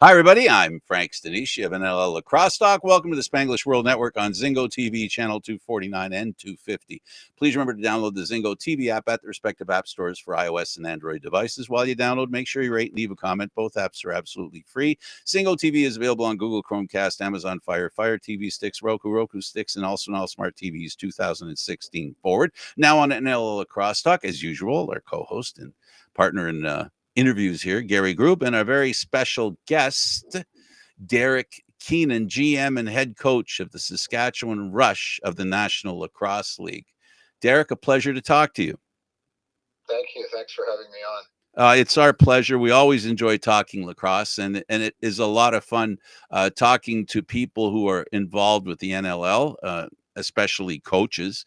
Hi, everybody. I'm Frank Stanisci of NLL Lacrosse Talk. Welcome to the Spanglish World Network on Zingo TV, channel 249 and 250. Please remember to download the Zingo TV app at the respective app stores for iOS and Android devices. While you download, make sure you rate and leave a comment. Both apps are absolutely free. Zingo TV is available on Google Chromecast, Amazon Fire TV sticks, Roku sticks, and also on all smart TVs 2016 forward. Now on NLL Lacrosse Talk, as usual, our co-host and partner in interviews here, Gary Groob, and our very special guest, Derek Keenan, GM and head coach of the Saskatchewan Rush of the National Lacrosse League. Derek, a pleasure to talk to you. Thank you. Thanks for having me on. It's our pleasure. We always enjoy talking lacrosse, and it is a lot of fun talking to people who are involved with the NLL, especially coaches.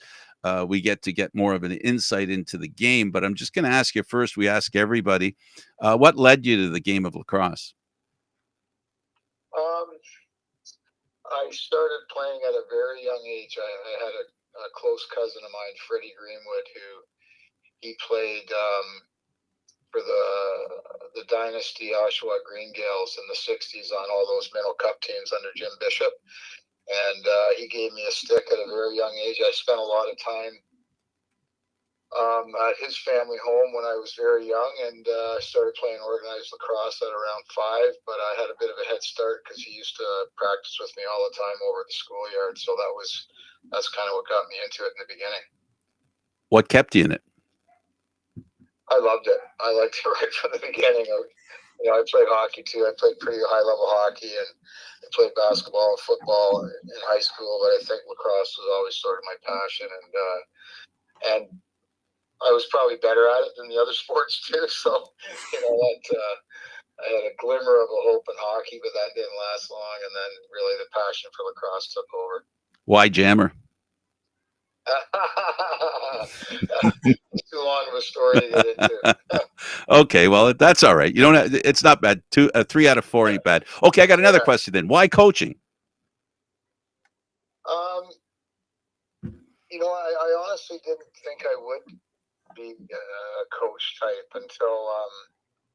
We get more of an insight into the game, but I'm just going to ask you first. We ask everybody, what led you to the game of lacrosse? I started playing at a very young age. I had a close cousin of mine, Freddie Greenwood, he played for the Dynasty Oshawa Greengales in the 60s on all those Minnow Cup teams under Jim Bishop. And he gave me a stick at a very young age. I spent a lot of time at his family home when I was very young, and I started playing organized lacrosse at around 5. But I had a bit of a head start because he used to practice with me all the time over at the schoolyard. So that's kind of what got me into it in the beginning. What kept you in it? I loved it. I liked it right from the beginning. I played hockey too. I played pretty high-level hockey, and I played basketball and football in high school. But I think lacrosse was always sort of my passion, and I was probably better at it than the other sports too. So, I had a glimmer of a hope in hockey, but that didn't last long. And then really the passion for lacrosse took over. Why Jammer? It's too long of a story to get into. Okay, well, that's all right. You don't have, it's not bad. 3 out of 4 ain't bad. Okay, I got another question then. Why coaching? I honestly didn't think I would be a coach type until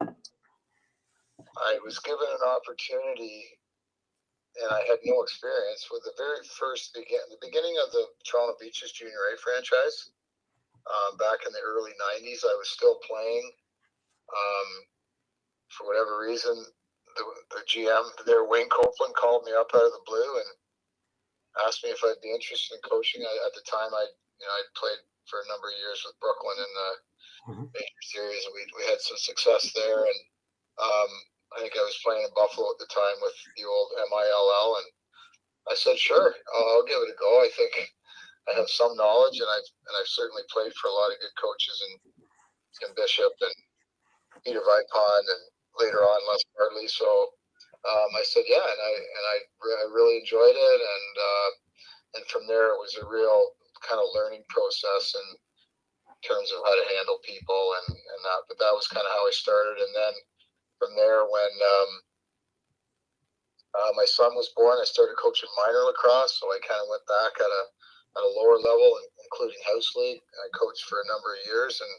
I was given an opportunity, and I had no experience with the very first the beginning of the Toronto Beaches Junior A franchise. Back in the early 90s, I was still playing. For whatever reason, the GM there, Wayne Copeland, called me up out of the blue and asked me if I'd be interested in coaching. At the time, I'd played for a number of years with Brooklyn in the major series, and we had some success there. And I think I was playing in Buffalo at the time with the old MILL, and I said, "Sure, I'll give it a go. I think I have some knowledge, and I've certainly played for a lot of good coaches in Bishop and Peter Vipon, and later on Les Bartley." So I said, "Yeah," and I really enjoyed it, and from there it was a real kind of learning process in terms of how to handle people and that. But that was kind of how I started, and then from there, when my son was born, I started coaching minor lacrosse. So I kind of went back at a lower level, including house league. I coached for a number of years, and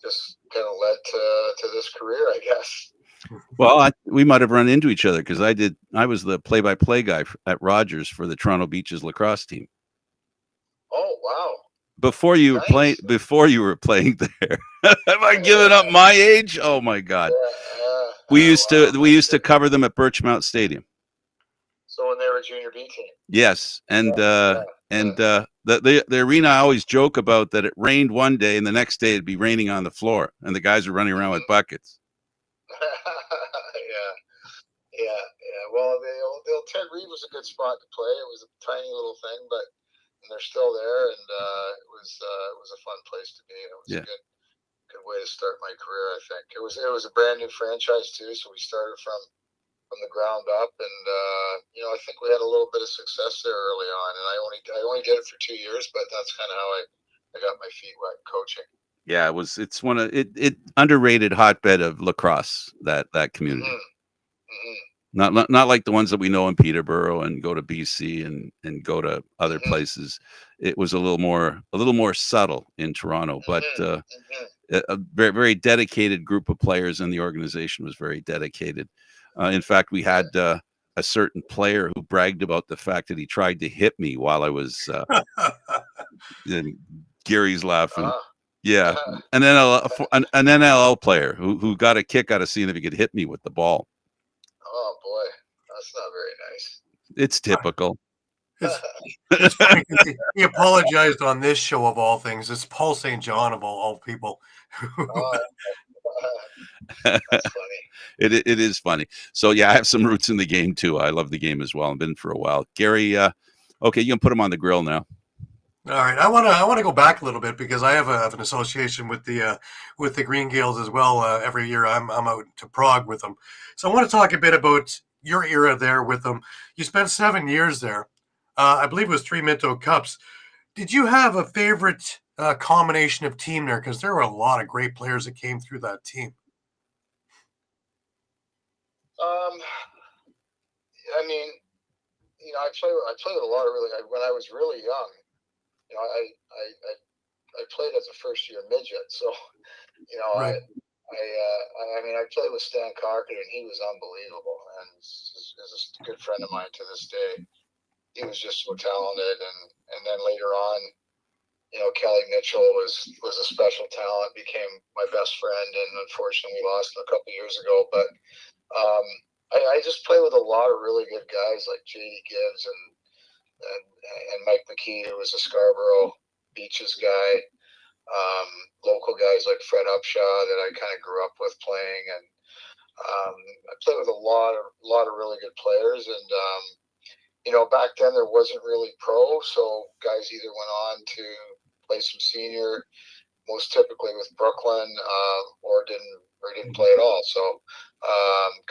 just kind of led to this career, I guess. Well, we might have run into each other because I was the play-by-play guy at Rogers for the Toronto Beaches lacrosse team. Oh, wow. Before you were playing there. Have I given up my age? Oh my God. We used to cover them at Birchmount Stadium. So when they were a junior B team. Yes, and the arena, I always joke about that it rained one day and the next day it'd be raining on the floor and the guys were running around with buckets. Yeah. Well, the old Ted Reed was a good spot to play. It was a tiny little thing, but they're still there, and it was a fun place to be. It was a good way to start my career. I think it was a brand new franchise too, so we started from the ground up, and I think we had a little bit of success there early on. And I only did it for 2 years, but that's kind of how I got my feet wet coaching. Yeah, it's one of it underrated hotbed of lacrosse, that community. Not like the ones that we know in Peterborough and go to BC and go to other places. It was a little more subtle in Toronto, but a very, very dedicated group of players, and the organization was very dedicated. In fact, we had a certain player who bragged about the fact that he tried to hit me while I was. And Gary's laughing. Yeah, an NLL player who got a kick out of seeing if he could hit me with the ball. Oh boy, that's not very nice. It's typical. It's funny because he apologized on this show of all things. It's Paul St. John of all people. That's funny. It is funny. So yeah, I have some roots in the game too. I love the game as well. I've been for a while. Gary, okay, you can put him on the grill now. All right, I want to go back a little bit because I have an association with the Green Gaels as well. Every year I'm out to Prague with them, so I want to talk a bit about your era there with them. You spent 7 years there. I believe it was 3 Minto Cups. Did you have a favorite combination of team there? Because there were a lot of great players that came through that team. I mean, I played with a lot of really. When I was really young, I played as a first year midget, so Right. I mean, I played with Stan Cochran, and he was unbelievable, and is a good friend of mine to this day. He was just so talented, and then later on, Kelly Mitchell was a special talent, became my best friend, and unfortunately we lost him a couple years ago. But I just play with a lot of really good guys like J.D. Gibbs and Mike McKee, who was a Scarborough Beaches guy. Local guys like Fred Upshaw that I kind of grew up with playing, and I played with a lot of really good players. And back then there wasn't really pro, so guys either went on to play some senior, most typically with Brooklyn, or didn't play at all. So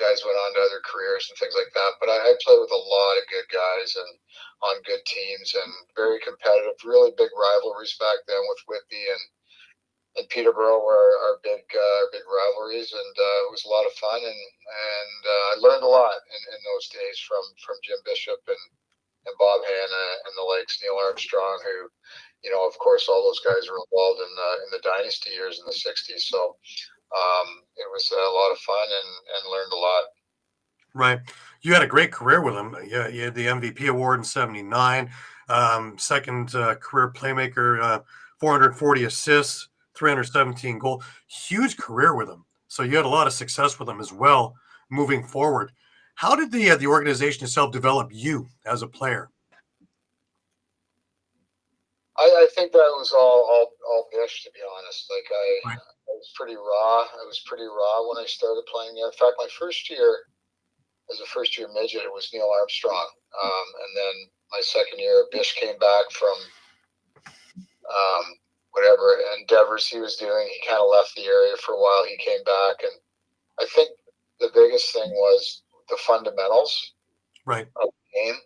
guys went on to other careers and things like that. But I played with a lot of good guys and on good teams, and very competitive. Really big rivalries back then with Whitby and Peterborough were our big rivalries, and it was a lot of fun. And I learned a lot in those days from Jim Bishop and Bob Hanna and the likes, Neil Armstrong, who, of course, all those guys were involved in the dynasty years in the '60s. So it was a lot of fun and learned a lot. Right. You had a great career with him. Yeah, you had the MVP award in '79, second career playmaker, 440 assists, 317 goals. Huge career with him. So you had a lot of success with him as well moving forward. How did the organization itself develop you as a player? I think that was all Bish, to be honest. Like I was pretty raw. I was pretty raw when I started playing there. In fact, my first year as a first year midget, it was Neil Armstrong. And then my second year, Bish came back from whatever endeavors he was doing. He kind of left the area for a while. He came back, and I think the biggest thing was the fundamentals right. of the game,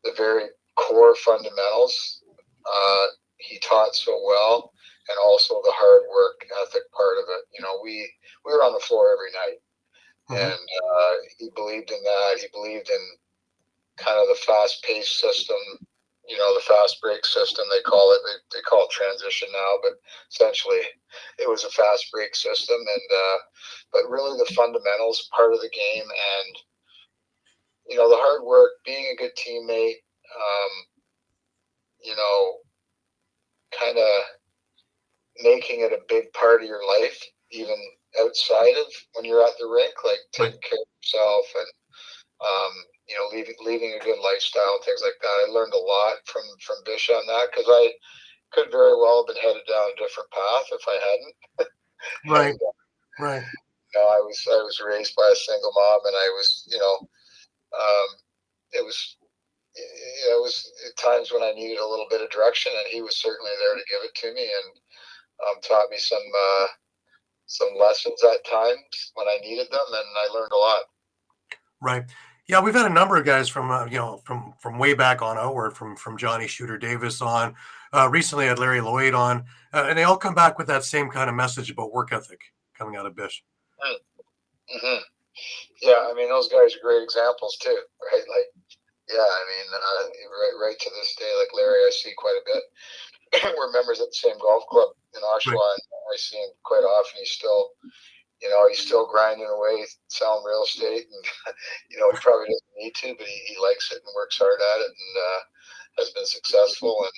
the very core fundamentals. He taught so well, and also the hard work ethic part of it. We were on the floor every night. And he believed in that. He believed in kind of the fast-paced system, the fast break system, they call it. They call it transition now, but essentially it was a fast break system. And but really the fundamentals part of the game, and the hard work, being a good teammate, kind of making it a big part of your life, even outside of when you're at the rink, like taking care of yourself and leading a good lifestyle and things like that. I learned a lot from Bish on that, because I could very well have been headed down a different path if I hadn't. Right. And, right. I was raised by a single mom, and I was it was at times when I needed a little bit of direction, and he was certainly there to give it to me, and taught me some lessons at times when I needed them, and I learned a lot. Right. Yeah, we've had a number of guys from from way back on outward, from Johnny Shooter Davis on. Recently, I had Larry Lloyd on, and they all come back with that same kind of message about work ethic coming out of Bish. Mm-hmm. Yeah, I mean, those guys are great examples too, right? Like, yeah, I mean, right to this day, like Larry, I see quite a bit. We're members at the same golf club in Oshawa, and I see him quite often. He's still he's still grinding away selling real estate, and he probably doesn't need to, but he likes it and works hard at it, and has been successful. And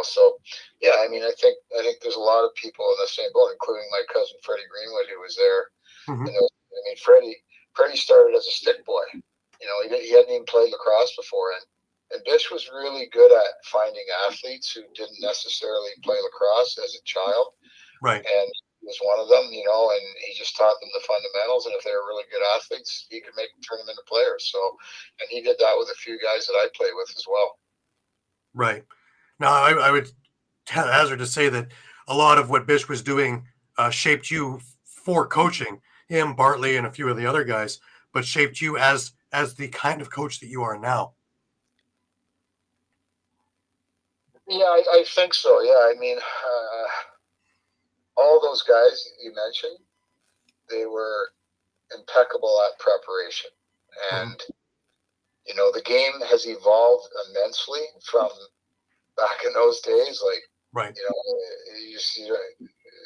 so yeah, I think there's a lot of people in the same boat, including my cousin Freddie Greenwood, who was there. Mhm. And Freddie started as a stick boy. He hadn't even played lacrosse before, and Bish was really good at finding athletes who didn't necessarily play lacrosse as a child. Right. And he was one of them, and he just taught them the fundamentals. And if they were really good athletes, he could turn them into players. So, and he did that with a few guys that I play with as well. Right. Now, I would hazard to say that a lot of what Bish was doing shaped you for coaching, him, Bartley, and a few of the other guys, but shaped you as the kind of coach that you are now. Yeah, I think so. Yeah, all those guys you mentioned, they were impeccable at preparation. And, the game has evolved immensely from back in those days. Like, right. You see,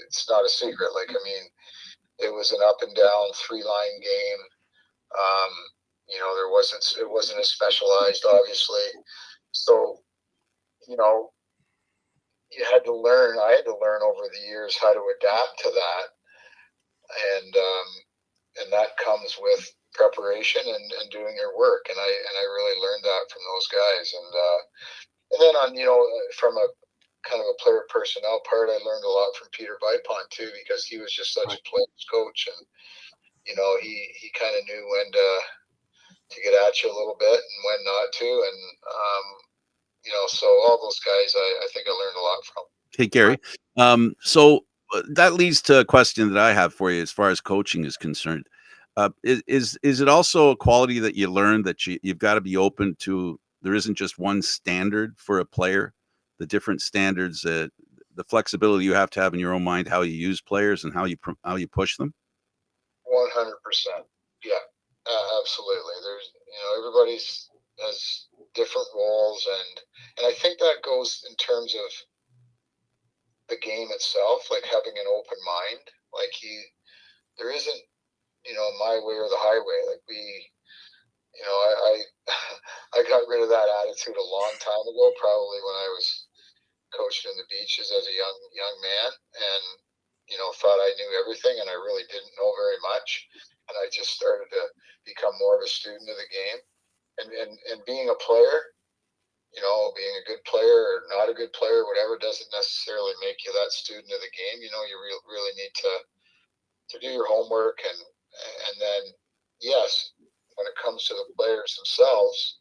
it's not a secret. Like, it was an up and down 3-line game. It wasn't as specialized, obviously. So, I had to learn over the years how to adapt to that. And that comes with preparation and doing your work. And I really learned that from those guys. And then from a kind of a player personnel part, I learned a lot from Peter Vipon too, because he was just such a player's coach, and he kind of knew when to get at you a little bit and when not to, and so all those guys, I think I learned a lot from. Hey, Gary. So that leads to a question that I have for you as far as coaching is concerned. Is it also a quality that you learn that you've got to be open to? There isn't just one standard for a player, the different standards, the flexibility you have to have in your own mind, how you use players and how you push them. 100%. Yeah, absolutely. There's, everybody has different roles, and I think that goes in terms of the game itself, like having an open mind. Like there isn't, my way or the highway. Like I I got rid of that attitude a long time ago, probably when I was coaching in the beaches as a young man, and thought I knew everything, and I really didn't know very much. And I just started to become more of a student of the game, and being a player, being a good player or not a good player, whatever, doesn't necessarily make you that student of the game. You really need to do your homework, and then yes, when it comes to the players themselves,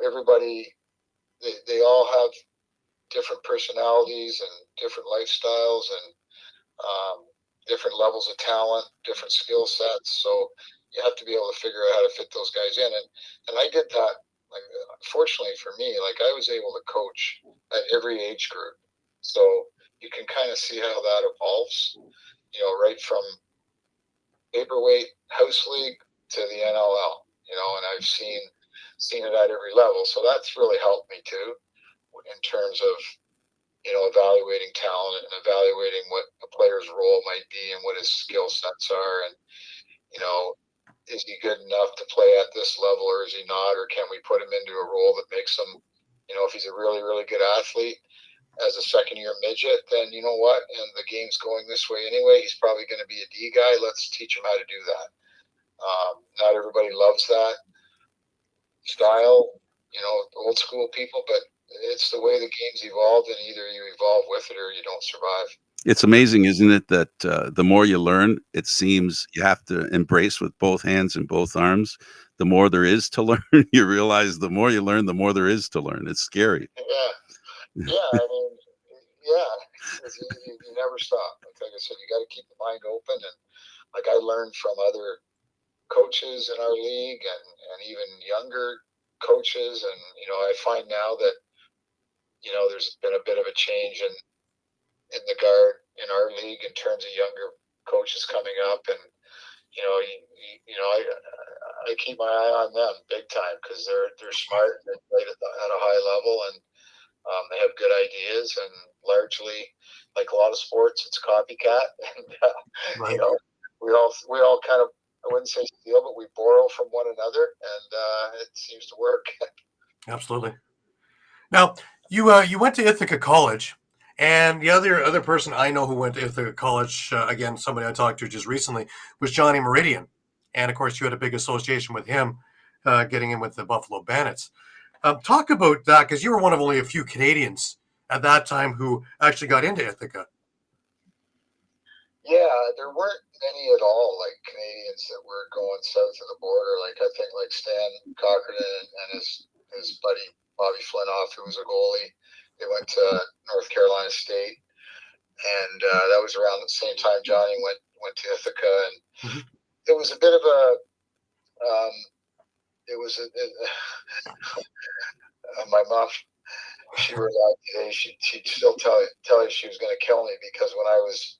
everybody, they all have different personalities and different lifestyles, and different levels of talent, different skill sets. So you have to be able to figure out how to fit those guys in. And I did that. Like, fortunately for me, like, I was able to coach at every age group. So you can kind of see how that evolves, right from paperweight house league to the NLL, and I've seen it at every level. So that's really helped me too, in terms of, evaluating talent and evaluating what a player's role might be and what his skill sets are. And, is he good enough to play at this level, or is he not? Or can we put him into a role that makes him, if he's a really, really good athlete as a second-year midget, then you know what? And the game's going this way anyway. He's probably going to be a D guy. Let's teach him how to do that. Not everybody loves that style, old school people, but it's the way the game's evolved, and either you evolve with it or you don't survive. It's amazing, isn't it, that the more you learn, it seems you have to embrace with both hands and both arms. The more there is to learn, you realize the more you learn, the more there is to learn. It's scary. Yeah. You never stop. Like I said, you got to keep the mind open. And like, I learned from other coaches in our league, and even younger coaches. And, I find now that, there's been a bit of a change in the guard in our league in terms of younger coaches coming up. And, I keep my eye on them big time, because they're smart and they play at a high level, and they have good ideas, and largely, like a lot of sports, it's copycat. And, right. we all kind of, I wouldn't say steal, but we borrow from one another, and it seems to work. Absolutely. Now, you went to Ithaca College, and the other person I know who went to Ithaca College, again, somebody I talked to just recently, was Johnny Meridian. And of course, you had a big association with him, getting in with the Buffalo Bandits. Talk about that, because you were one of only a few Canadians at that time who actually got into Ithaca. Yeah, there weren't many at all, like Canadians that were going south of the border. Like I think like Stan Cochran and his buddy Bobby Flintoff, who was a goalie, they went to North Carolina State, and that was around the same time Johnny went to Ithaca, and it was a bit of a my mom, if she were alive today, she'd still tell you she was going to kill me, because when I was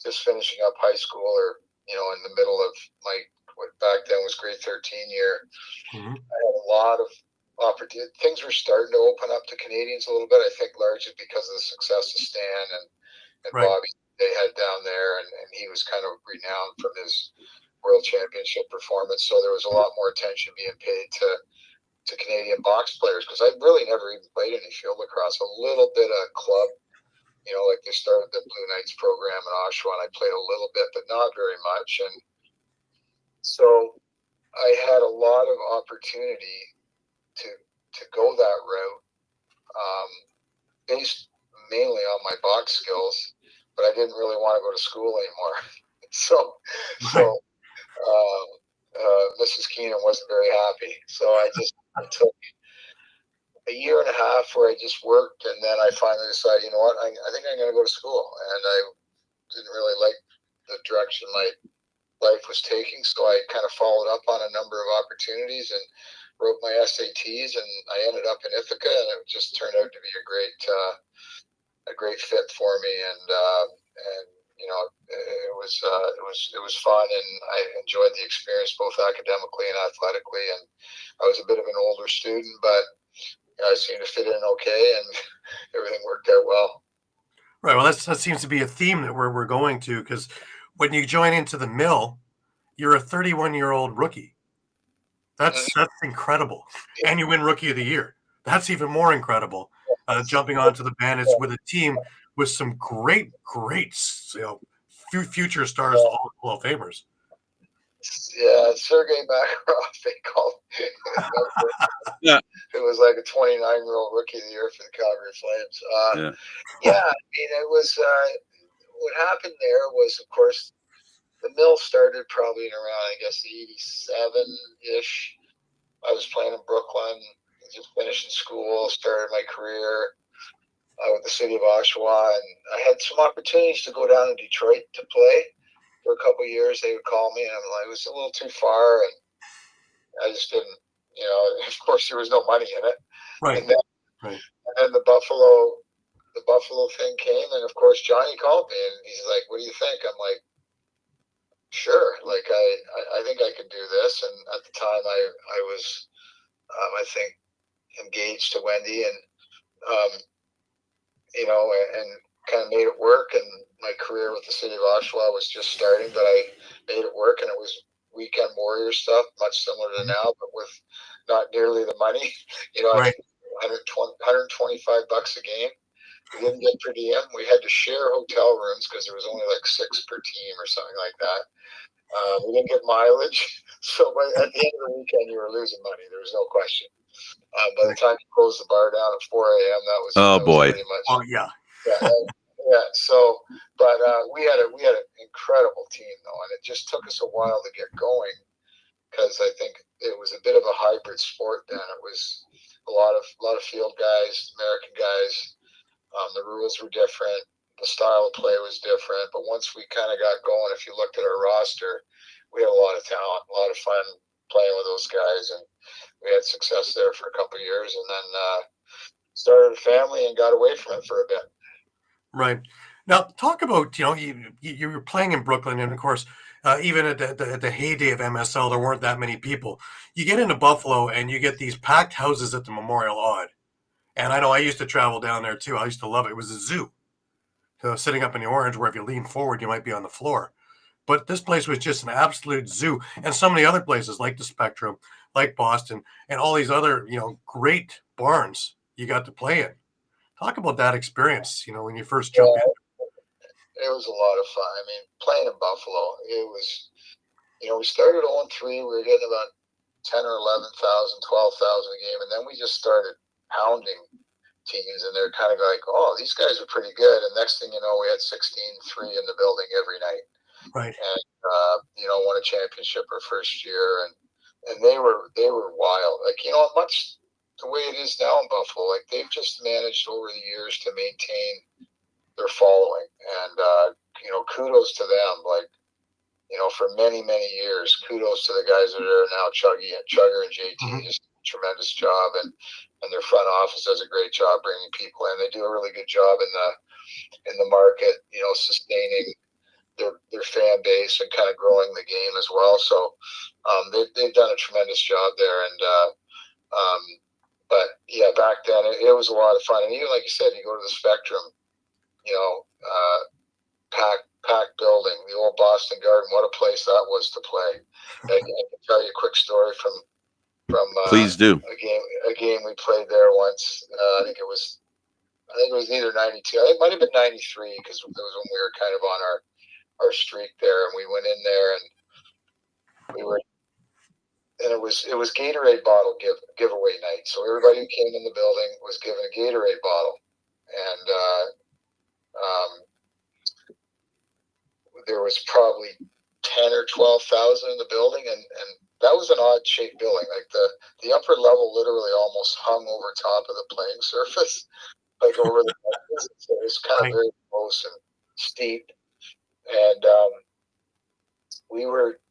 just finishing up high school, or in the middle of my what back then was grade 13 year, I had a lot of opportunity. Things were starting to open up to Canadians a little bit. I think largely because of the success of Stan and Right. Bobby they had down there, and he was kind of renowned from his World Championship performance. So there was a lot more attention being paid to Canadian box players, because I really never even played any field lacrosse. A little bit of club. Like they started the Blue Knights program in Oshawa, and I played a little bit, but not very much. And so I had a lot of opportunity to go that route, based mainly on my box skills, but I didn't really want to go to school anymore. So Mrs. Keenan wasn't very happy. So I took a year and a half where I just worked, and then I finally decided, you know what, I think I'm going to go to school. And I didn't really like the direction my life was taking, so I kind of followed up on a number of opportunities and wrote my SATs, and I ended up in Ithaca, and it just turned out to be a great fit for me. And it was fun, and I enjoyed the experience both academically and athletically. And I was a bit of an older student, but I seemed to fit in okay, and everything worked out well. Right. Well, that seems to be a theme that we're going to, because when you join into the mill, you're a 31-year-old rookie. That's incredible, and you win Rookie of the Year. That's even more incredible. Jumping onto the Bandits with a team with some great, future stars, Hall of Famers. Yeah, Sergei Makarov, they called it. Yeah. It was like a 29-year-old Rookie of the Year for the Calgary Flames. Yeah, I mean, it was what happened there was, of course, the mill started probably in around, I guess, 87-ish. I was playing in Brooklyn, just finishing school, started my career with the city of Oshawa, and I had some opportunities to go down to Detroit to play. For a couple of years, they would call me, and I'm like, it was a little too far, and I just didn't, of course, there was no money in it. Right. And then the Buffalo thing came, and of course, Johnny called me, and he's like, what do you think? I'm like, sure. Like, I think I could do this. And at the time, I was, I think, engaged to Wendy, and, and kind of made it work. And my career with the city of Oshawa was just starting, but I made it work, and it was weekend warrior stuff, much similar to now, but with not nearly the money. I think $125 a game. We didn't get per diem. We had to share hotel rooms because there was only like 6 per team or something like that. We didn't get mileage. So at the end of the weekend, you were losing money. There was no question. By the time you closed the bar down at 4 a.m., that was pretty much. Oh, yeah. Yeah. So, but we had an incredible team though, and it just took us a while to get going, because I think it was a bit of a hybrid sport then. It was a lot of field guys, American guys. The rules were different. The style of play was different. But once we kind of got going, if you looked at our roster, we had a lot of talent, a lot of fun playing with those guys, and we had success there for a couple of years, and then started a family and got away from it for a bit. Right. Now, talk about, you were playing in Brooklyn, and of course, even at the heyday of MSL, there weren't that many people. You get into Buffalo, and you get these packed houses at the Memorial Odd. And I know I used to travel down there, too. I used to love it. It was a zoo. So sitting up in the orange, where if you lean forward, you might be on the floor. but this place was just an absolute zoo. And so many other places like the Spectrum, like Boston, and all these other, great barns you got to play in. Talk about that experience, when you first jump in. It was a lot of fun. I mean, playing in Buffalo, it was, we started 0-3. We were getting about 10 or 11,000, 12,000 a game. And then we just started pounding teams, and they're kind of like, oh, these guys are pretty good. And next thing you know, we had 16-3 in the building every night. Right. And, won a championship our first year. And they were wild. Like, much the way it is now in Buffalo, like they've just managed over the years to maintain their following. And, kudos to them. Like, for many, many years, kudos to the guys that are now Chugger and JT, just a tremendous job. And their front office does a great job bringing people in. They do a really good job in the market, sustaining their fan base and kind of growing the game as well. So they've done a tremendous job there. And but yeah, back then it was a lot of fun. And even like you said, you go to the Spectrum, packed building, the old Boston Garden. What a place that was to play. I can tell you a quick story from Please do. a game we played there once. I think it was either 92. I think it might have been 93, because it was when we were kind of on our streak there, and we went in there and it was Gatorade bottle giveaway night. So everybody who came in the building was given a Gatorade bottle, and there was probably 10 or 12,000 in the building, and that was an odd shaped building. Like the upper level literally almost hung over top of the playing surface, like over the so it was kind of very close and steep. And we were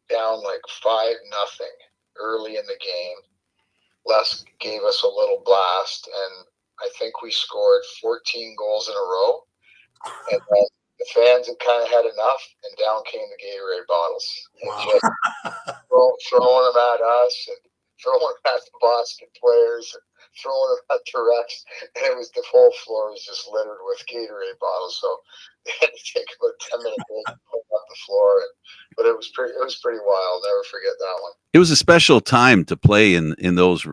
down like 5-0 early in the game. Les gave us a little blast, and I think we scored 14 goals in a row. And the fans had kind of had enough, and down came the Gatorade bottles. And just throwing them at us, and throwing them at the Boston players, and throwing them at the refs. And the whole floor was just littered with Gatorade bottles. So they had to take about 10 minutes to put up the floor. But it was pretty wild. Never forget that one. It was a special time to play in those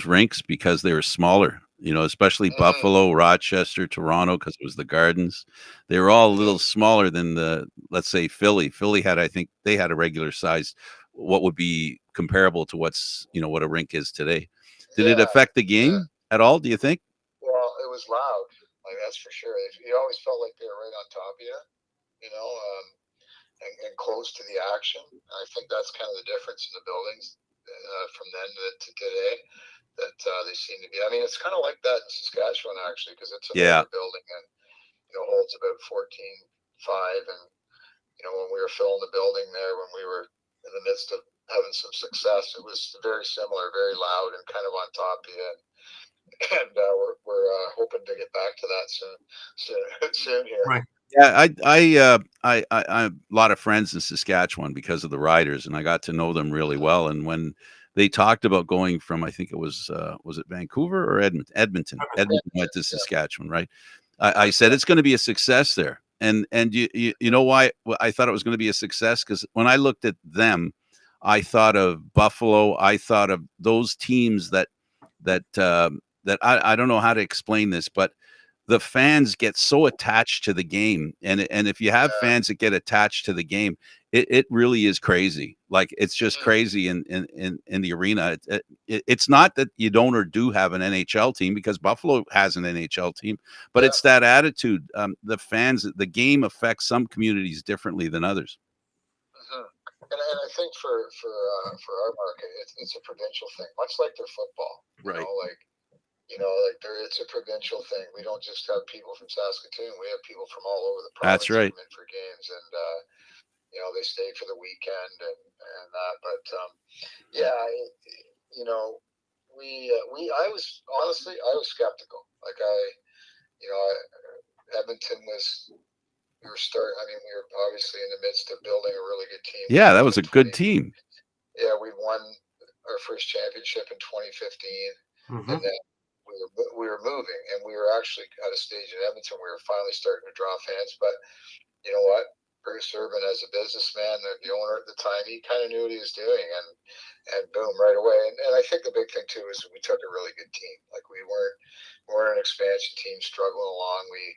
rinks because they were smaller. Especially Buffalo, Rochester, Toronto, because it was the Gardens. They were all a little smaller than let's say Philly. Philly I think they had a regular size, what would be comparable to what a rink is today. Did it affect the game at all, do you think? Well, it was loud. Like, that's for sure. You always felt like they were right on top of you, and close to the action. I think that's kind of the difference in the buildings from then to today. That they seem to be. I mean, it's kind of like that in Saskatchewan, actually, because it's an older building and holds about 14.5. And when we were filling the building there, when we were in the midst of having some success, it was very similar, very loud, and kind of on top of you. And we're hoping to get back to that soon here. Right. Yeah, I have a lot of friends in Saskatchewan because of the Riders, and I got to know them really well. And when they talked about going from, I think it was it Vancouver or Edmonton? Edmonton went to Saskatchewan, right? I said it's going to be a success there, and you know why I thought it was going to be a success? Because when I looked at them, I thought of Buffalo. I thought of those teams that I don't know how to explain this, but the fans get so attached to the game, and if you have fans that get attached to the game, it really is crazy. Like, it's just crazy in the arena. It's not that you don't or do have an NHL team, because Buffalo has an NHL team, but it's that attitude. The fans, the game affects some communities differently than others. And I think for our market, it's a provincial thing, much like their football. Right. It's a provincial thing. We don't just have people from Saskatoon. We have people from all over the province. That's right. Come in for games, and they stay for the weekend and that. But I was skeptical. Like, Edmonton was. We were obviously in the midst of building a really good team. Yeah, that was a good team. Yeah, we won our first championship in 2015, and then we were moving, and we were actually at a stage in Edmonton where we were finally starting to draw fans. But you know what? Bruce Urban, as a businessman, the owner at the time, he kind of knew what he was doing, and boom, right away. And I think the big thing too is we took a really good team. Like we weren't an expansion team struggling along. We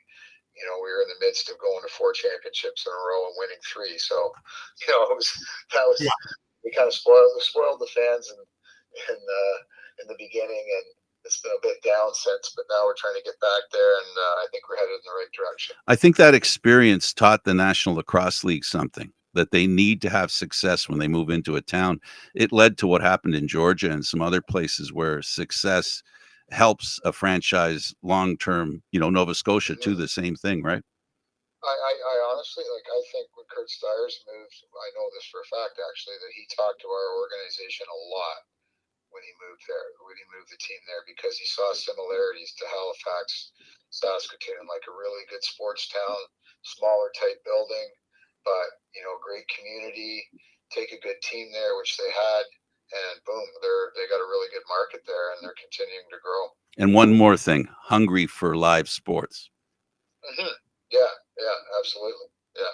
were in the midst of going to 4 championships in a row and winning 3. So, Yeah. we kind of spoiled the fans in the beginning, and it's been a bit down since, but now we're trying to get back there, and I think we're headed in the right direction. I think that experience taught the National Lacrosse League something, that they need to have success when they move into a town. It led to what happened in Georgia and some other places where success helps a franchise long term. Nova Scotia too, the same thing, right? I honestly, I think when Kurt Stiers moved, I know this for a fact actually, that he talked to our organization a lot when he moved the team there, because he saw similarities to Halifax, Saskatchewan, like a really good sports town, smaller type building, but great community, take a good team there, which they had, and boom, they got a really good market there, and they're continuing to grow. And one more thing, hungry for live sports. Mm-hmm. Yeah, absolutely. Yeah.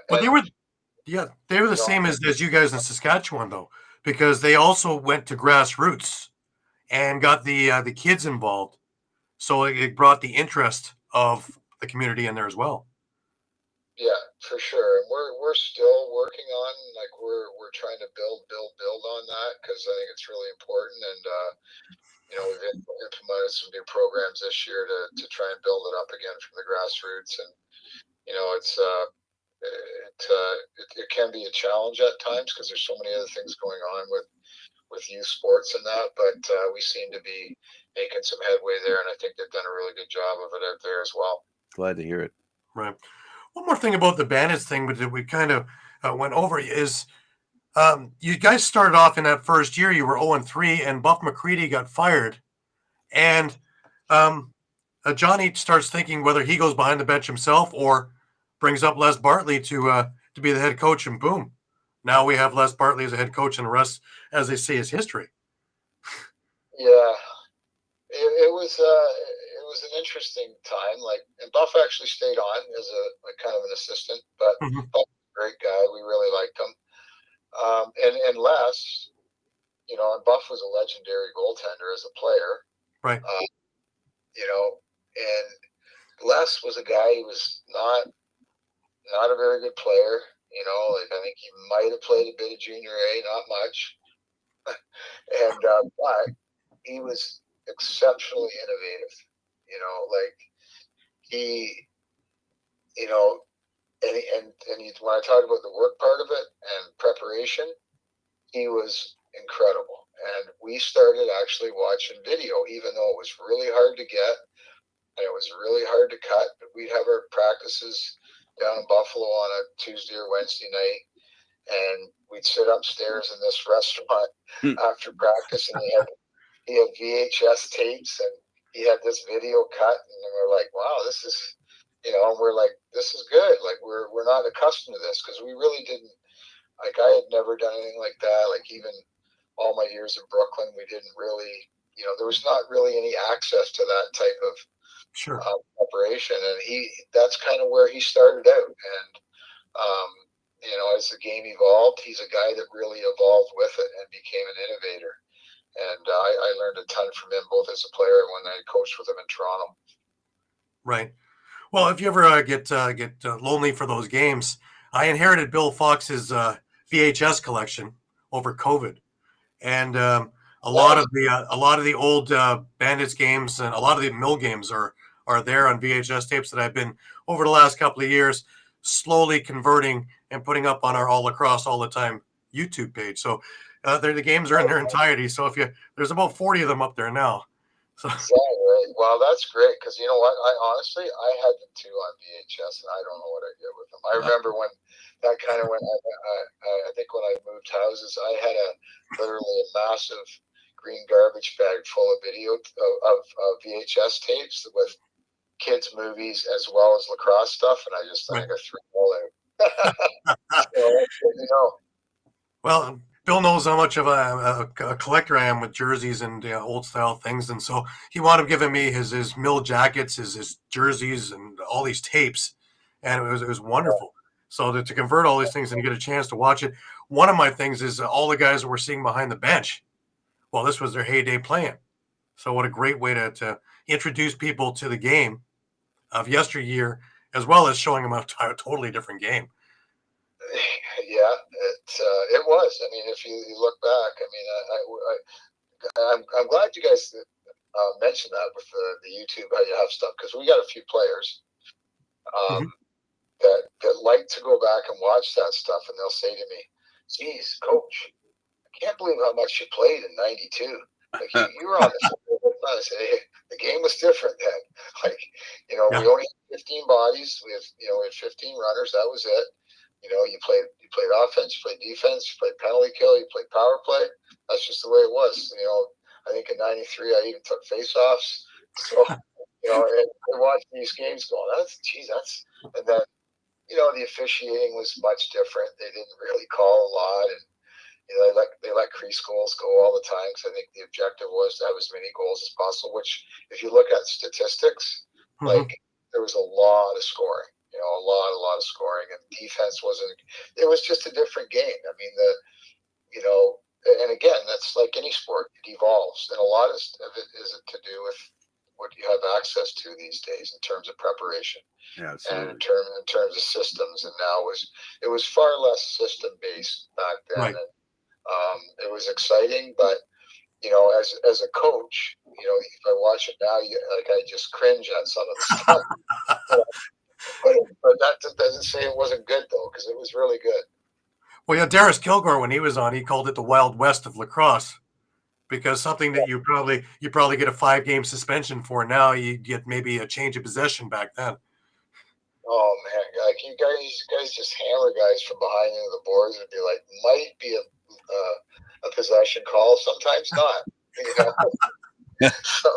But they were the same as you guys in Saskatchewan, though, because they also went to grassroots and got the kids involved. So it brought the interest of the community in there as well. Yeah, for sure. And we're still working on, we're trying to build on that, because I think it's really important. And we've implemented some new programs this year to try and build it up again from the grassroots. And it can be a challenge at times, because there's so many other things going on with youth sports and that, but we seem to be making some headway there, and I think they've done a really good job of it out there as well. Glad to hear it. Right. One more thing about the Bandits thing, but we kind of went over, is you guys started off in that first year, you were 0-3, and Buff McCready got fired, and Johnny starts thinking whether he goes behind the bench himself or brings up Les Bartley to be the head coach, and boom, now we have Les Bartley as a head coach, and the rest, as they say, is history. Yeah, it was an interesting time. And Buff actually stayed on as a kind of an assistant, but Buff was a great guy. We really liked him. And Les, and Buff was a legendary goaltender as a player, right? And Les was a guy who was not a very good player. I think he might have played a bit of junior A, not much. And but he was exceptionally innovative. When I talk about the work part of it and preparation, he was incredible. And we started actually watching video, even though it was really hard to get and it was really hard to cut. But we'd have our practices down in Buffalo on a Tuesday or Wednesday night, and we'd sit upstairs in this restaurant after practice, and he had VHS tapes, and he had this video cut, and we're like, wow, this is, and we're like, this is good. We're not accustomed to this, because we really didn't, I had never done anything like that. Even all my years in Brooklyn, we didn't really, there was not really any access to that type of preparation. And that's kind of where he started out. And, as the game evolved, he's a guy that really evolved with it and became an innovator. And I learned a ton from him, both as a player and when I coached with him in Toronto. Right. Well, if you ever get lonely for those games, I inherited Bill Fox's VHS collection over COVID, and a lot of the old Bandits games and a lot of the Mill games are there on VHS tapes that I've been, over the last couple of years, slowly converting and putting up on our All Lacrosse All the Time YouTube page. So the games are in their entirety. So there's about 40 of them up there now. So. Exactly. Well, that's great, because you know what? I had them too on VHS, and I don't know what I did with them. I remember when that kind of went. I think when I moved houses, I had literally a massive green garbage bag full of video of VHS tapes with kids' movies as well as lacrosse stuff, and I think I threw them all out. So, Well, Bill knows how much of a collector I am with jerseys and old style things, and so he wound up giving me his Mill jackets, his jerseys, and all these tapes, and it was wonderful. So to convert all these things and get a chance to watch it, one of my things is all the guys that we're seeing behind the bench. Well, this was their heyday playing. So what a great way to introduce people to the game of yesteryear, as well as showing them a totally different game. Yeah, it was. I mean, if you look back, I mean, I'm glad you guys mentioned that with the YouTube how you have stuff, because we got a few players that like to go back and watch that stuff, and they'll say to me, "Geez, Coach, I can't believe how much you played in '92. Like you were on the field." I say, hey, the game was different then. Like, we only had 15 bodies. We had 15 runners. That was it. You played offense, you played defense, you played penalty kill, you played power play. That's just the way it was. I think in '93 I even took face-offs. So, and watching these games going, and then, the officiating was much different. They didn't really call a lot, and they let crease goals go all the time, because I think the objective was to have as many goals as possible, which, if you look at statistics, like, there was a lot of scoring, a lot of scoring, and defense it was just a different game. I mean, and again, that's like any sport, it evolves, and a lot of it is to do with what you have access to these days in terms of preparation. Yeah, and in terms of systems. And now it was far less system based back then. Right. And it was exciting, but as a coach, if I watch it now, I just cringe at some of the stuff. but that doesn't say it wasn't good, though, because it was really good. Well, yeah, Darius Kilgore, when he was on, he called it the Wild West of lacrosse, because something that you probably get a 5-game suspension for now, you get maybe a change of possession back then. Oh man, like you guys just hammer guys from behind into the boards and be like, might be a possession call, sometimes not. So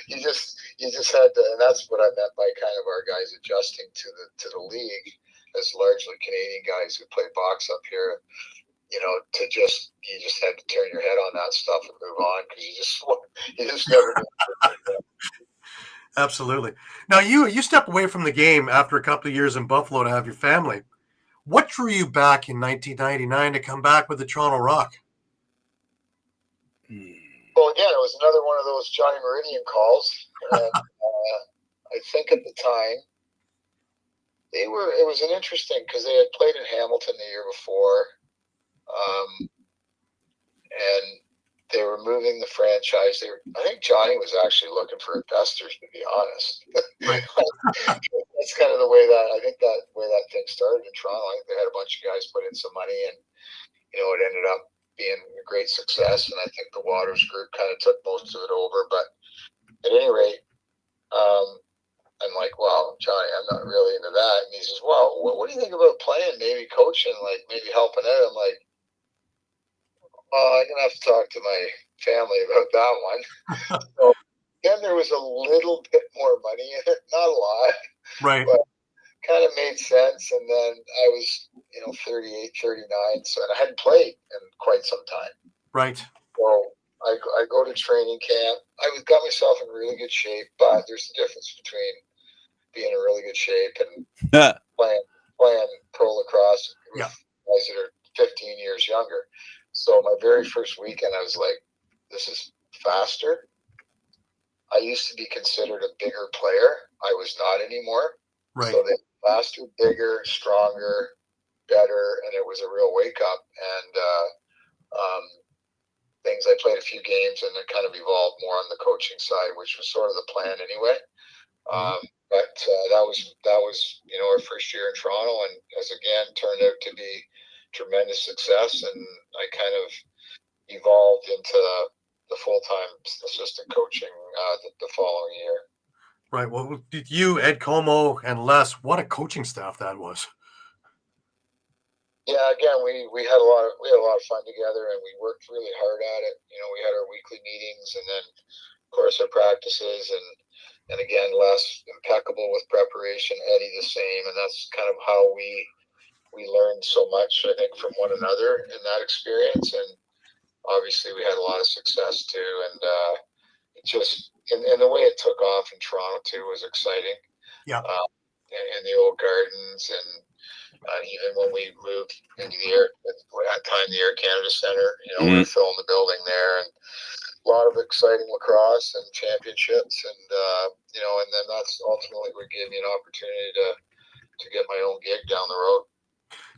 you just had to, and that's what I meant by kind of our guys adjusting to the league, as largely Canadian guys who play box up here. You just had to turn your head on that stuff and move on, because you just never knew. Absolutely. Now you stepped away from the game after a couple of years in Buffalo to have your family. What drew you back in 1999 to come back with the Toronto Rock? Well, again, it was another one of those Johnny Meridian calls, and I think at the time it was an interesting, because they had played in Hamilton the year before, and they were moving the franchise. I think Johnny was actually looking for investors, to be honest. Right. That's kind of the way that thing started in Toronto. I think they had a bunch of guys put in some money, and it ended up being a great success. And I think the Waters group kind of took most of it over. But at any rate, I'm like, well, Johnny, I'm not really into that. And he says, well, what do you think about playing, maybe coaching, like maybe helping out? I'm like, I'm going to have to talk to my family about that one. So then there was a little bit more money in it, not a lot. Right. But kind of made sense. And then I was, 38, 39. So, and I hadn't played in quite some time. Right. So I go to training camp. I got myself in really good shape, but there's a difference between being in really good shape and playing pro lacrosse with guys that are 15 years younger. So my very first weekend, I was like, this is faster. I used to be considered a bigger player. I was not anymore. Right. So they faster, bigger, stronger, better, and it was a real wake up. And things, I played a few games, and it kind of evolved more on the coaching side, which was sort of the plan anyway. But that was our first year in Toronto, and as again turned out to be tremendous success. And I kind of evolved into the full-time assistant coaching the following year. Right. Well, did you, Ed Como, and Les, what a coaching staff that was. Yeah, again, we had a lot of fun together, and we worked really hard at it. We had our weekly meetings, and then of course our practices, and again, Les impeccable with preparation, Eddie the same, and that's kind of how we learned so much, I think, from one another in that experience. And obviously we had a lot of success too, and it just and the way it took off in Toronto too was exciting. Yeah. In the old gardens, and Even when we moved into the Air, at that time, the Air Canada Center, we were filling the building there, and a lot of exciting lacrosse and championships, and and then that's ultimately what gave me an opportunity to get my own gig down the road.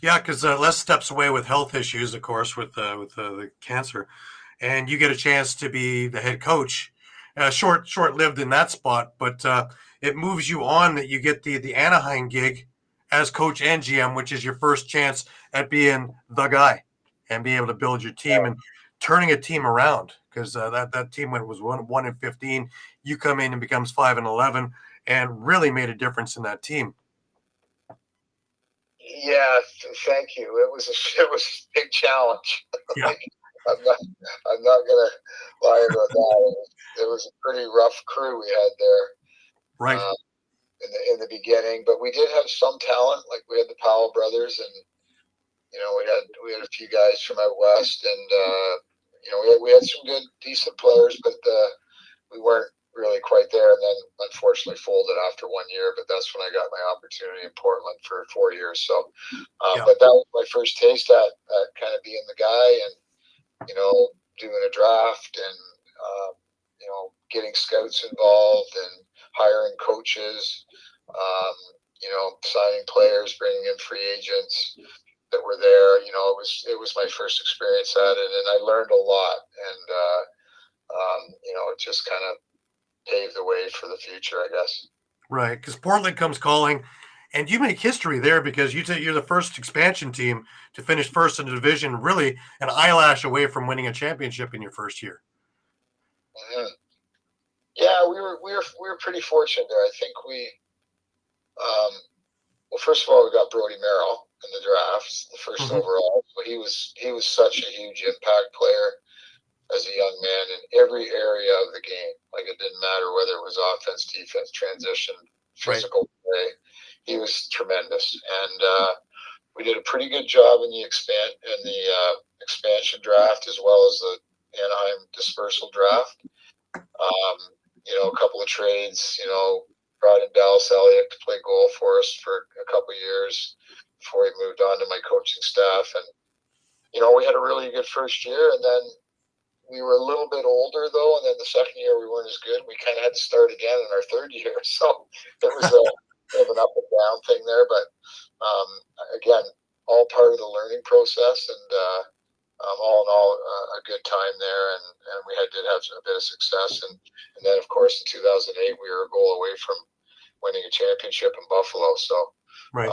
Yeah, because Les steps away with health issues, of course, with the cancer, and you get a chance to be the head coach. Short-lived in that spot, but it moves you on that you get the Anaheim gig as coach and GM, which is your first chance at being the guy and being able to build your team and turning a team around. Because that team when it was 1-15, you come in and becomes 5-11, and really made a difference in that team. Yeah, thank you. It was a big challenge. Yeah. I'm not gonna lie about that. It was a pretty rough crew we had there, Right. In the beginning. But we did have some talent. Like we had the Powell brothers, and we had a few guys from out west, and we had some good, decent players, but we weren't really quite there. And then unfortunately folded after 1 year. But that's when I got my opportunity in Portland for 4 years. So, but that was my first taste at kind of being the guy, and doing a draft, and getting scouts involved, and hiring coaches, signing players, bringing in free agents that were there. It was my first experience at it, and I learned a lot, and it just kind of paved the way for the future, I guess. Right, because Portland comes calling, and you make history there because you're the first expansion team to finish first in the division, really an eyelash away from winning a championship in your first year. Mm-hmm. Yeah, we were pretty fortunate there. I think well, first of all, we got Brody Merrill in the drafts, the first overall. He was such a huge impact player as a young man in every area of the game. Like, it didn't matter whether it was offense, defense, transition, physical play. He was tremendous, and we did a pretty good job in the expansion draft, as well as the Anaheim dispersal draft. A couple of trades. Brought in Dallas Elliott to play goal for us for a couple of years before he moved on to my coaching staff, and we had a really good first year, and then we were a little bit older, though, and then the second year we weren't as good. We kind of had to start again in our third year. So it was a bit of an up and down thing there. But again, all part of the learning process, and all in all, a good time there. And we did have a bit of success. And then, of course, in 2008, we were a goal away from winning a championship in Buffalo. So that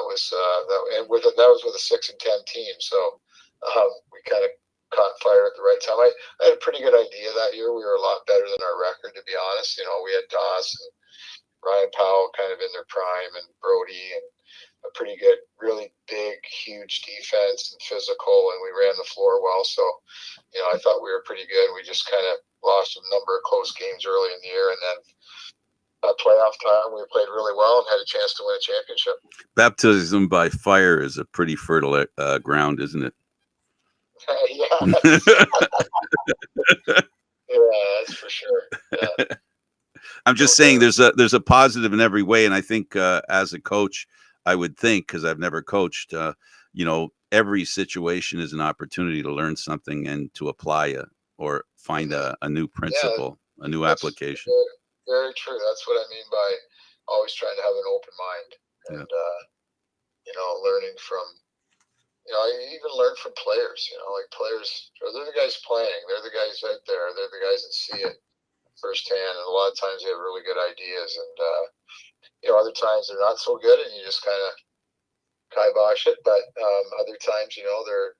was with a 6-10 team. So we kind of caught fire at the right time. I had a pretty good idea that year. We were a lot better than our record, to be honest. We had Doss and Ryan Powell kind of in their prime, and Brody, and a pretty good, really big, huge defense and physical, and we ran the floor well. So, I thought we were pretty good. We just kind of lost a number of close games early in the year, and then playoff time, we played really well and had a chance to win a championship. Baptism by fire is a pretty fertile ground, isn't it? Yeah, that's for sure. Yeah. I'm just saying there's a positive in every way, and I think as a coach, I would think, because I've never coached, every situation is an opportunity to learn something and to apply or find a new principle, a new application. Very true. That's what I mean by always trying to have an open mind, and learning from. I even learn from players. Like players, they're the guys playing. They're the guys out there. They're the guys that see it firsthand, and a lot of times they have really good ideas, and other times they're not so good, and you just kind of kibosh it. But other times, they're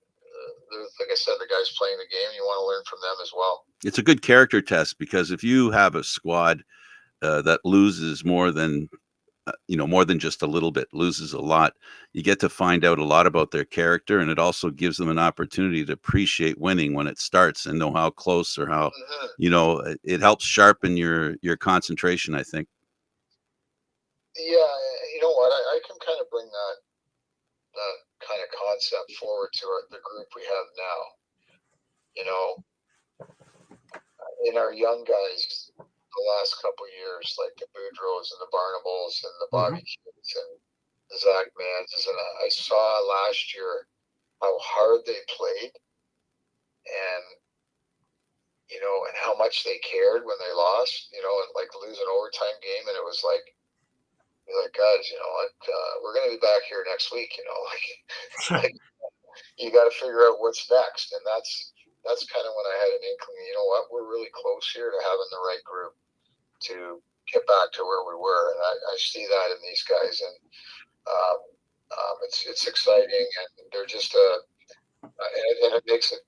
like I said, the guys playing the game. You want to learn from them as well. It's a good character test, because if you have a squad that loses more than just a little bit, loses a lot, you get to find out a lot about their character, and it also gives them an opportunity to appreciate winning when it starts and know how close or how, it helps sharpen your concentration, I think. Yeah, you know what? I can kind of bring that kind of concept forward to the group we have now. In our young guys, the last couple of years, like the Boudreaux and the Barnables and the Bobby Kids, and Zach Mans, and I saw last year how hard they played, and and how much they cared when they lost. And like lose an overtime game, and it was like, you're like, guys, we're going to be back here next week. Like you got to figure out what's next, and that's kind of when I had an inkling. You know what? We're really close here to having the right group to get back to where we were, and I see that in these guys, and it's exciting, and they're just and it makes it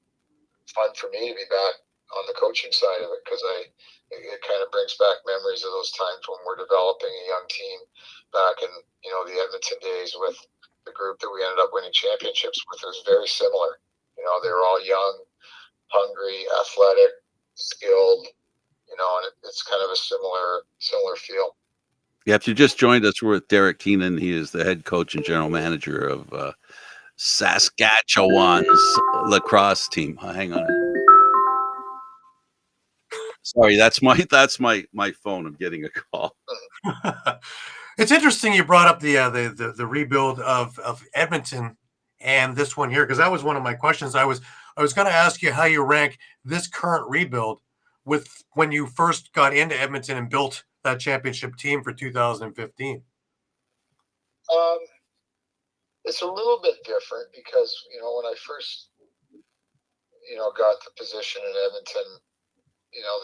fun for me to be back on the coaching side of it, because it kind of brings back memories of those times when we're developing a young team back in the Edmonton days with the group that we ended up winning championships with. It was very similar. They were all young, hungry, athletic, skilled. And it's kind of a similar feel. Yeah, if you just joined us, we're with Derek Keenan. He is the head coach and general manager of Saskatchewan's lacrosse team. Hang on. Sorry, that's my phone. I'm getting a call. It's interesting you brought up the rebuild of Edmonton and this one here, because that was one of my questions. I was going to ask you how you rank this current rebuild with when you first got into Edmonton and built that championship team for 2015. It's a little bit different because when I first got the position in Edmonton,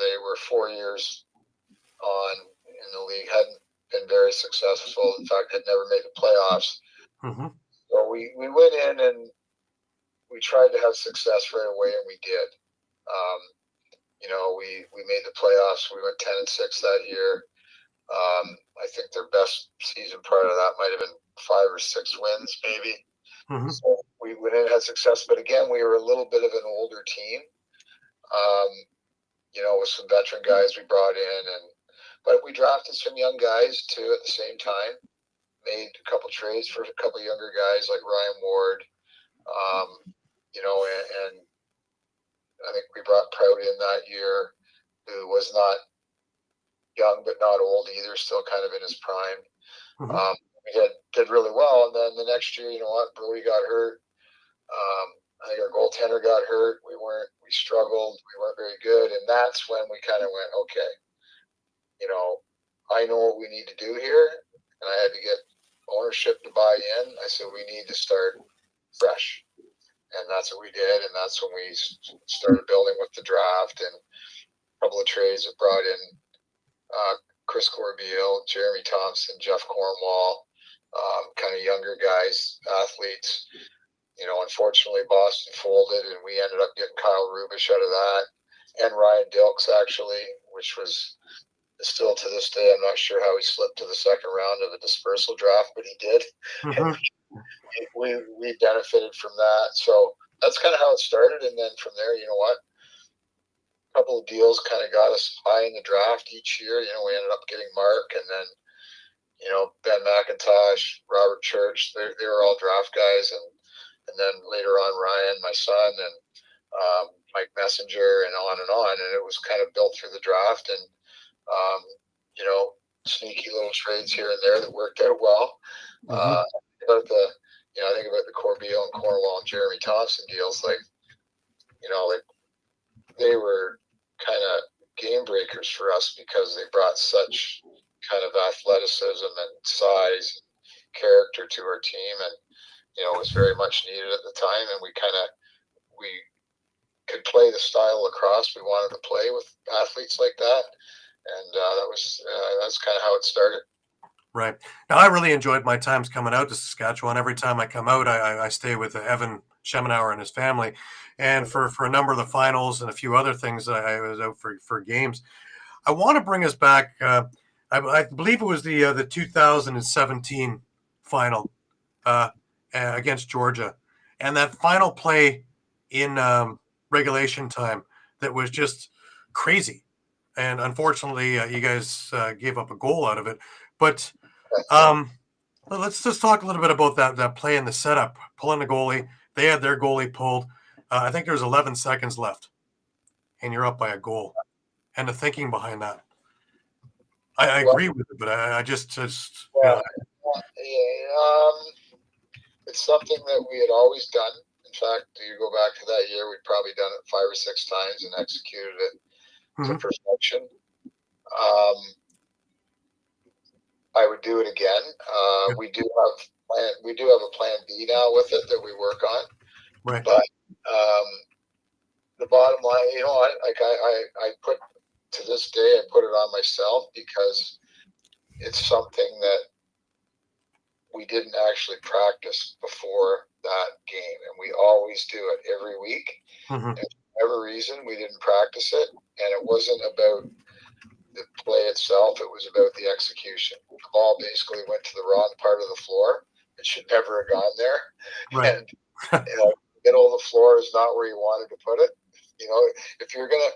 they were 4 years on in the league, hadn't been very successful. In fact, had never made the playoffs. Mm-hmm. So we went in and we tried to have success right away, and we did. We made the playoffs. We went 10-6 that year. I think their best season prior to that might have been 5 or 6 wins, maybe. Mm-hmm. So we went in and had success, but again, we were a little bit of an older team. With some veteran guys we brought in, but we drafted some young guys too at the same time. Made a couple trades for a couple younger guys like Ryan Ward, and I think we brought Prout in that year, who was not young but not old either, still kind of in his prime. Mm-hmm. We did really well, and then the next year, Brody got hurt. I think our goaltender got hurt. We struggled. We weren't very good, and that's when we kind of went, okay, I know what we need to do here, and I had to get ownership to buy in. I said we need to start fresh, and that's what we did, and that's when we started building with the draft and a couple of trades that brought in Chris Corbeil, Jeremy Thompson, Jeff Cornwall, kind of younger guys, athletes. Unfortunately, Boston folded, and we ended up getting Kyle Rubish out of that, and Ryan Dilks, actually, which was still to this day, I'm not sure how he slipped to the second round of the dispersal draft, but he did. Mm-hmm. We benefited from that. So that's kind of how it started, and then from there, a couple of deals kind of got us high in the draft each year. We ended up getting Mark, and then Ben McIntosh, Robert Church. They were all draft guys, and then later on Ryan, my son, and Mike Messenger, and on and on. And it was kind of built through the draft, and sneaky little trades here and there that worked out well. Mm-hmm. I think about the Corbeil and Cornwall and Jeremy Thompson deals, like they were kind of game breakers for us because they brought such kind of athleticism and size and character to our team, and it was very much needed at the time, and we could play the style of lacrosse we wanted to play with athletes like that, and that's kind of how it started. Right. Now, I really enjoyed my times coming out to Saskatchewan. Every time I come out, I stay with Evan Schemenauer and his family. And for a number of the finals and a few other things, I was out for games. I want to bring us back. I believe it was the 2017 final against Georgia. And that final play in regulation time that was just crazy. And unfortunately, you guys gave up a goal out of it. But let's just talk a little bit about that play in the setup, pulling the goalie. They had their goalie pulled. I think there's 11 seconds left, and you're up by a goal. And the thinking behind that, I agree with it, but I just yeah. It's something that we had always done. In fact, you go back to that year, we'd probably done it 5 or 6 times and executed it to perfection. I would do it again. We do have a plan B now with it that we work on. Right. But the bottom line, I put, to this day, I put it on myself because it's something that we didn't actually practice before that game, and we always do it every week. And for whatever reason, we didn't practice it, and it wasn't about the play itself, it was about the execution. The ball basically went to the wrong part of the floor. It should never have gone there. Right. And the middle of the floor is not where you wanted to put it. If you're gonna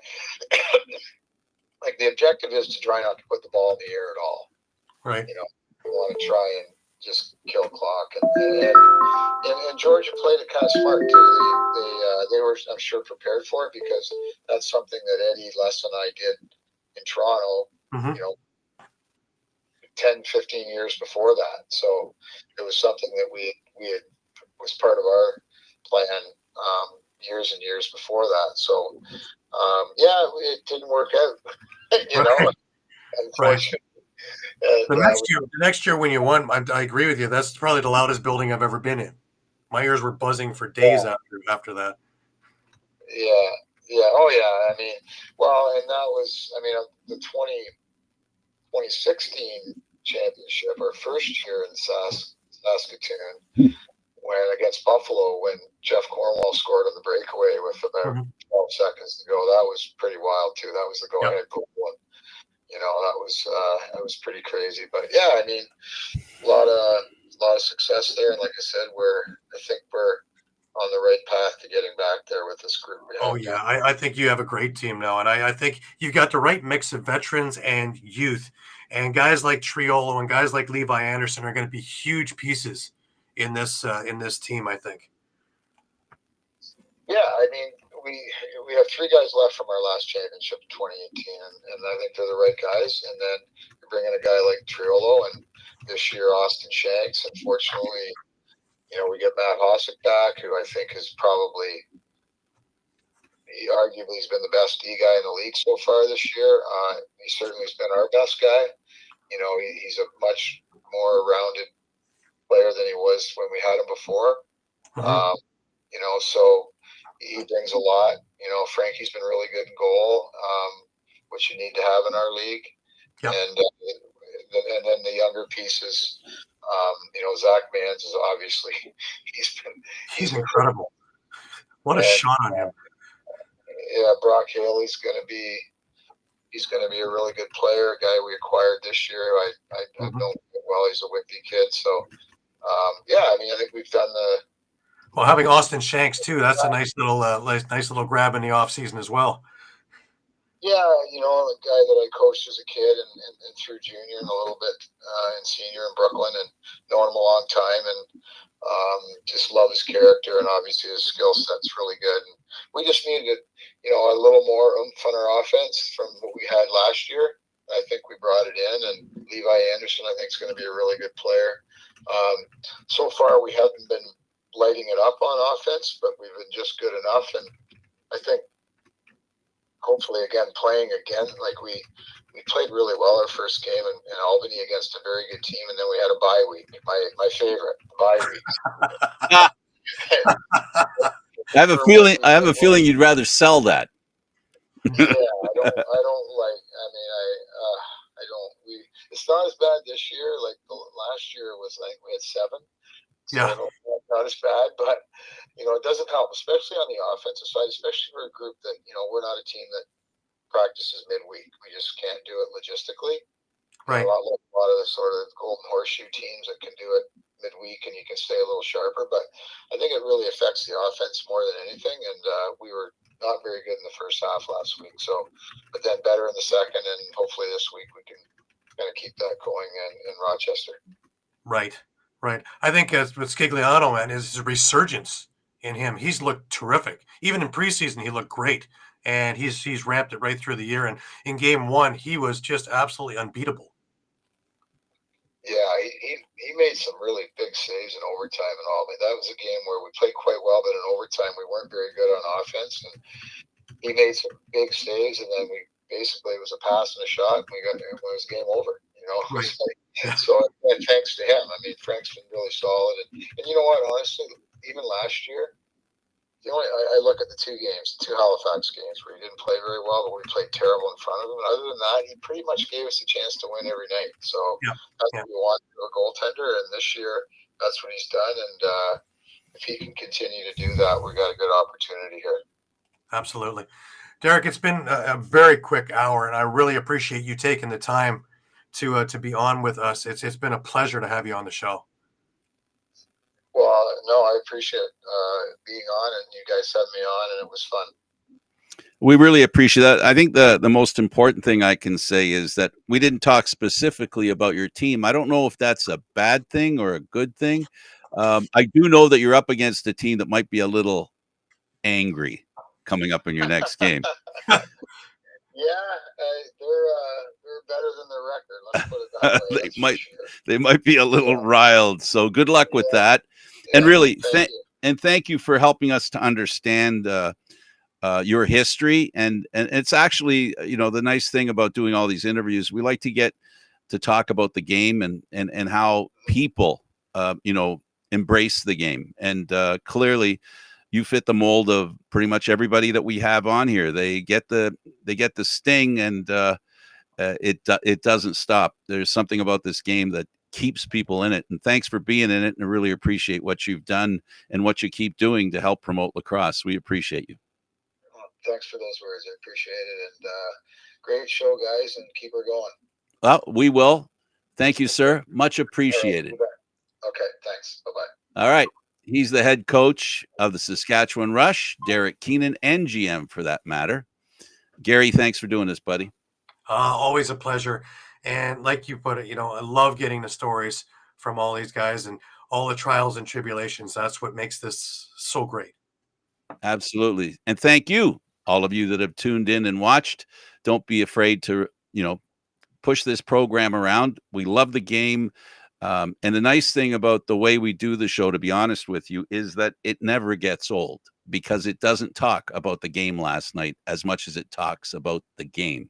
like, the objective is to try not to put the ball in the air at all. Right. You want to try and just kill clock. And Georgia played it kind of smart too. They were, I'm sure, prepared for it, because that's something that Eddie, Les, and I did in Toronto, 10, 15 years before that. So it was something that we had, was part of our plan years and years before that. So it didn't work out, unfortunately. Right. The next year when you won, I agree with you. That's probably the loudest building I've ever been in. My ears were buzzing for days after that. Yeah. Oh, yeah. I mean, and that was, the 2016 championship, our first year in Saskatchewan, when against Buffalo, when Jeff Cornwall scored on the breakaway with about 12 seconds to go. That was pretty wild too. That was the go-ahead goal one. That was pretty crazy. But yeah, a lot of success there, and like I said, I think we're on the right path to getting back there with this group. Oh yeah, I think you have a great team now, and I think you've got the right mix of veterans and youth, and guys like Triolo and guys like Levi Anderson are going to be huge pieces in this team, I think. Yeah, we have 3 guys left from our last championship in 2018, and I think they're the right guys. And then you bring in a guy like Triolo, and this year Austin Shanks. Unfortunately, we get Matt Hossack back, who I think is probably, arguably, he's been the best D guy in the league so far this year. He certainly has been our best guy. He's a much more rounded player than he was when we had him before. So he brings a lot. Frankie's been really good in goal, which you need to have in our league. Yep. And then the younger pieces, Zach Mans is obviously he's incredible. What a shot on him. Yeah, Brock Haley's going to be a really good player. A guy we acquired this year. I know him well. He's a Whitby kid. So I think we've done the. Well, having Austin Shanks too, that's a nice little grab in the off season as well. Yeah, a guy that I coached as a kid and through junior and a little bit in senior in Brooklyn, and known him a long time, and just love his character, and obviously his skill set's really good. And we just needed, a little more oomph on our offense from what we had last year. I think we brought it in, and Levi Anderson, I think, is going to be a really good player. So far, we haven't been lighting it up on offense, but we've been just good enough, and I think, hopefully, playing again, like we played really well our first game in Albany against a very good team, and then we had a bye week. My favorite bye week. I have a feeling you'd rather sell that. Yeah, I don't like. I don't. It's not as bad this year. Like last year was like we had 7. So not as bad, but it doesn't help, especially on the offensive side, especially for a group that we're not a team that practices midweek. We just can't do it logistically. Right. A lot of the sort of golden horseshoe teams that can do it midweek, and you can stay a little sharper. But I think it really affects the offense more than anything. And we were not very good in the first half last week. So, but then better in the second, and hopefully this week we can kind of keep that going in Rochester. Right. I think with Scigliano, man, is a resurgence in him. He's looked terrific. Even in preseason, he looked great, and he's ramped it right through the year. And in game 1, he was just absolutely unbeatable. Yeah, he made some really big saves in overtime and all. I mean, that was a game where we played quite well, but in overtime we weren't very good on offense. And he made some big saves, and then we basically it was a pass and a shot, and it was game over. You know, it was like, so and thanks to him. I mean, Frank's been really solid, and you know what? Honestly, even last year, I look at the two Halifax games where he didn't play very well, but we played terrible in front of him. And other than that, he pretty much gave us a chance to win every night. So that's what we want, a goaltender. And this year, that's what he's done. And if he can continue to do that, we got a good opportunity here. Absolutely. Derek, it's been a very quick hour, and I really appreciate you taking the time to be on with us. It's been a pleasure to have you on the show. Well, no, I appreciate being on, and you guys had me on, and it was fun. We really appreciate that. I think the most important thing I can say is that we didn't talk specifically about your team. I don't know if that's a bad thing or a good thing. I do know that you're up against a team that might be a little angry coming up in your next game. They're better than their record. Let's put it that way. They might be a little riled. So good luck with that. And really, thank you for helping us to understand your history. And it's actually, the nice thing about doing all these interviews, we like to get to talk about the game and how people, embrace the game. And clearly, you fit the mold of pretty much everybody that we have on here. They get the sting, and it doesn't stop. There's something about this game that keeps people in it. And thanks for being in it. And I really appreciate what you've done and what you keep doing to help promote lacrosse. We appreciate you. Well, thanks for those words. I appreciate it. And great show, guys, and keep her going. Well, we will. Thank you, sir. Much appreciated. Okay, thanks. Bye-bye. All right. He's the head coach of the Saskatchewan Rush, Derek Keenan, and GM for that matter. Gary, thanks for doing this, buddy. Always a pleasure. And like you put it, I love getting the stories from all these guys and all the trials and tribulations. That's what makes this so great. Absolutely. And thank you, all of you that have tuned in and watched. Don't be afraid to, push this program around. We love the game. And the nice thing about the way we do the show, to be honest with you, is that it never gets old because it doesn't talk about the game last night as much as it talks about the game.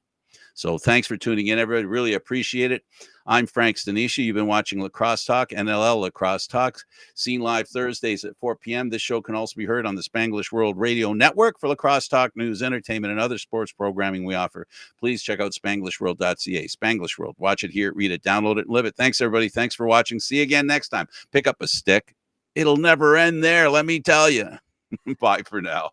So thanks for tuning in, everybody. Really appreciate it. I'm Frank Stanisci. You've been watching Lacrosse Talk, NLL Lacrosse Talk, seen live Thursdays at 4 p.m. This show can also be heard on the Spanglish World Radio Network. For Lacrosse Talk news, entertainment, and other sports programming we offer, please check out SpanglishWorld.ca. Spanglish World. Watch it, hear it, read it, download it, and live it. Thanks, everybody. Thanks for watching. See you again next time. Pick up a stick. It'll never end there, let me tell you. Bye for now.